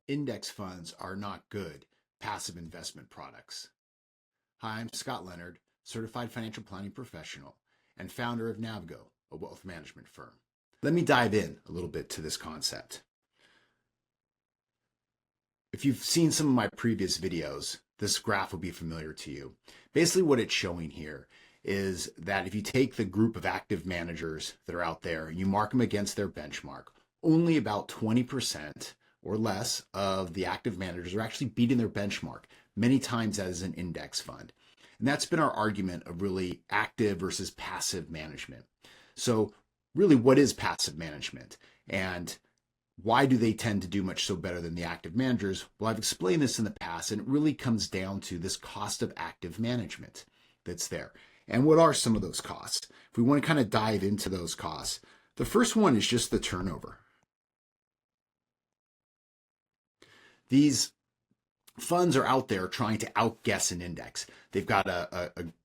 Index funds are not good passive investment products. Hi, I'm Scott Leonard, certified financial planning professional and founder of Navigoe, a wealth management firm. Let me dive in a little bit to this concept. If you've seen some of my previous videos, this graph will be familiar to you. Basically what it's showing here is that if you take the group of active managers that are out there and you mark them against their benchmark, only about 20% or less of the active managers are actually beating their benchmark, many times as an index fund. And that's been our argument of really active versus passive management. So really, what is passive management? And why do they tend to do much so better than the active managers? Well, I've explained this in the past, and it really comes down to this cost of active management that's there. And what are some of those costs? If we want to kind of dive into those costs, the first one is just the turnover. These funds are out there trying to outguess an index. They've got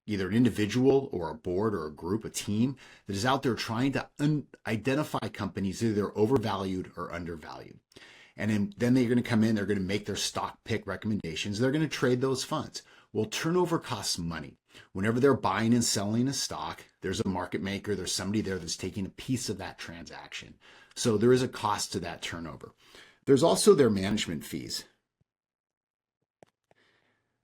either an individual or a board or a group, a team that is out there trying to identify companies either overvalued or undervalued. And then they're going to come in, they're going to make their stock pick recommendations. They're going to trade those funds. Well, turnover costs money. Whenever they're buying and selling a stock, there's a market maker, there's somebody there that's taking a piece of that transaction. So there is a cost to that turnover. There's also their management fees.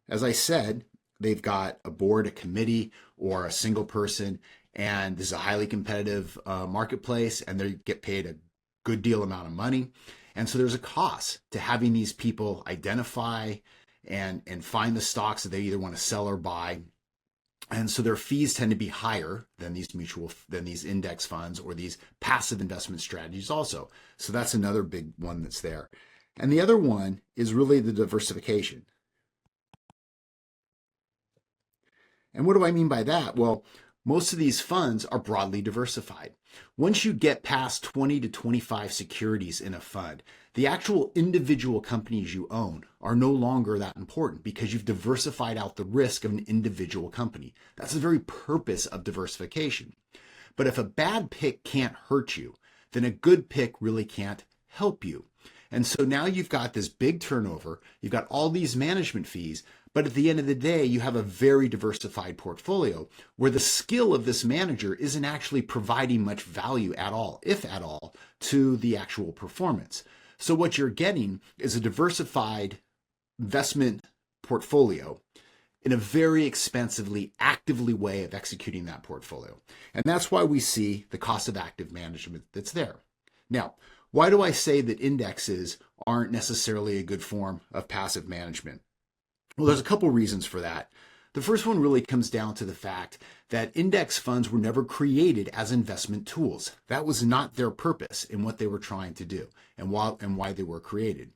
As I said, they've got a board, a committee, or a single person, and this is a highly competitive marketplace, and they get paid a good deal amount of money. And so there's a cost to having these people identify and find the stocks that they either want to sell or buy. And so their fees tend to be higher than these index funds or these passive investment strategies also. So that's another big one that's there. And the other one is really the diversification. And what do I mean by that? Well, most of these funds are broadly diversified. Once you get past 20 to 25 securities in a fund, the actual individual companies you own are no longer that important because you've diversified out the risk of an individual company. That's the very purpose of diversification. But if a bad pick can't hurt you, then a good pick really can't help you. And so now you've got this big turnover, you've got all these management fees, but at the end of the day, you have a very diversified portfolio where the skill of this manager isn't actually providing much value at all, if at all, to the actual performance. So what you're getting is a diversified investment portfolio in a very expensively, actively way of executing that portfolio. And that's why we see the cost of active management that's there. Now, why do I say that indexes aren't necessarily a good form of passive management? Well, there's a couple reasons for that. The first one really comes down to the fact that index funds were never created as investment tools. That was not their purpose in what they were trying to do and why they were created.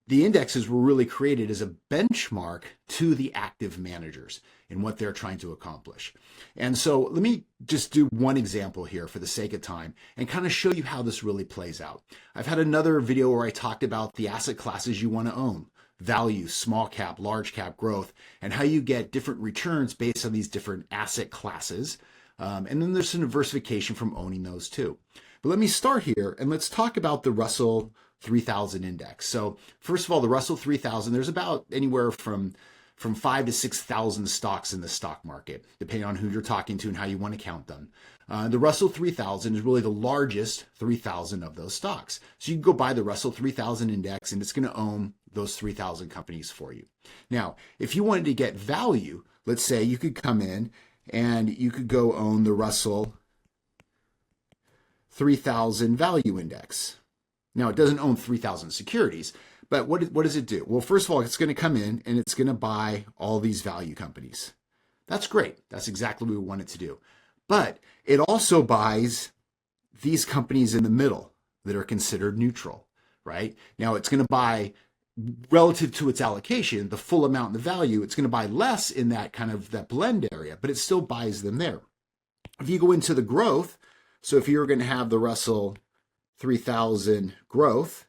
The indexes were really created as a benchmark to the active managers in what they're trying to accomplish. And so let me just do one example here for the sake of time and kind of show you how this really plays out. I've had another video where I talked about the asset classes you want to own. Value, small cap, large cap, growth, and how you get different returns based on these different asset classes. And then there's some diversification from owning those too. But let me start here and let's talk about the Russell 3000 index. So first of all, the Russell 3000, there's about anywhere from 5,000 to 6,000 stocks in the stock market, depending on who you're talking to and how you want to count them. The Russell 3000 is really the largest 3,000 of those stocks. So you can go buy the Russell 3000 index and it's going to own those 3,000 companies for you. Now, if you wanted to get value, let's say you could come in and you could go own the Russell 3000 value index. Now, it doesn't own 3,000 securities, but what does it do? Well, first of all, it's going to come in and it's going to buy all these value companies. That's great. That's exactly what we want it to do. But it also buys these companies in the middle that are considered neutral, right? Now, it's going to buy, relative to its allocation, the full amount in the value. It's going to buy less in that kind of that blend area, but it still buys them there. If you go into the growth, so if you're going to have the Russell 3000 growth,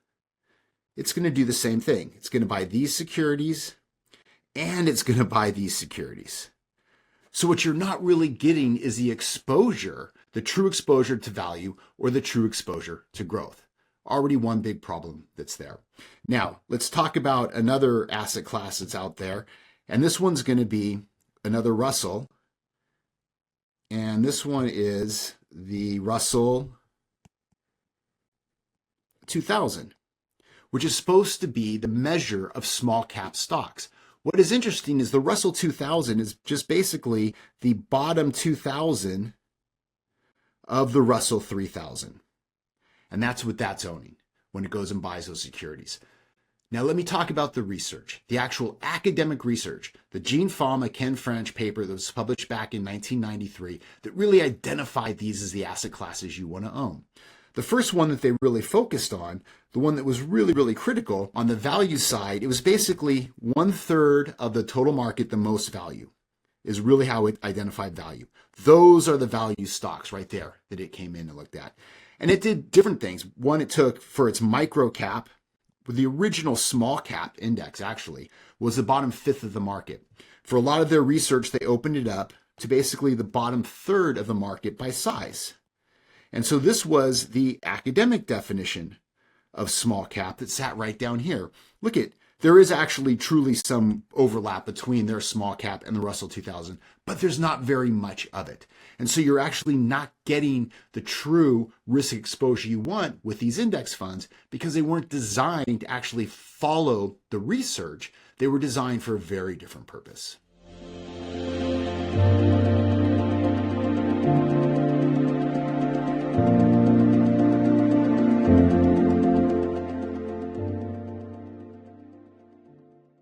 it's going to do the same thing. It's going to buy these securities and it's going to buy these securities. So what you're not really getting is the exposure, the true exposure to value or the true exposure to growth. Already one big problem that's there. Now, let's talk about another asset class that's out there. And this one's going to be another Russell. And this one is the Russell 2000, which is supposed to be the measure of small cap stocks. What is interesting is the Russell 2000 is just basically the bottom 2000 of the Russell 3000. And that's what that's owning when it goes and buys those securities. Now, let me talk about the research, the actual academic research, the Gene Fama, Ken French paper that was published back in 1993 that really identified these as the asset classes you want to own. The first one that they really focused on, the one that was really, really critical on the value side, it was basically 1/3 of the total market, the most value, is really how it identified value. Those are the value stocks right there that it came in and looked at. And it did different things. One, it took for its micro cap, the original small cap index actually was the bottom 1/5 of the market. For a lot of their research, they opened it up to basically the bottom 1/3 of the market by size. And so this was the academic definition of small cap that sat right down here. Look at, there is actually truly some overlap between their small cap and the Russell 2000, but there's not very much of it. And so you're actually not getting the true risk exposure you want with these index funds because they weren't designed to actually follow the research. They were designed for a very different purpose.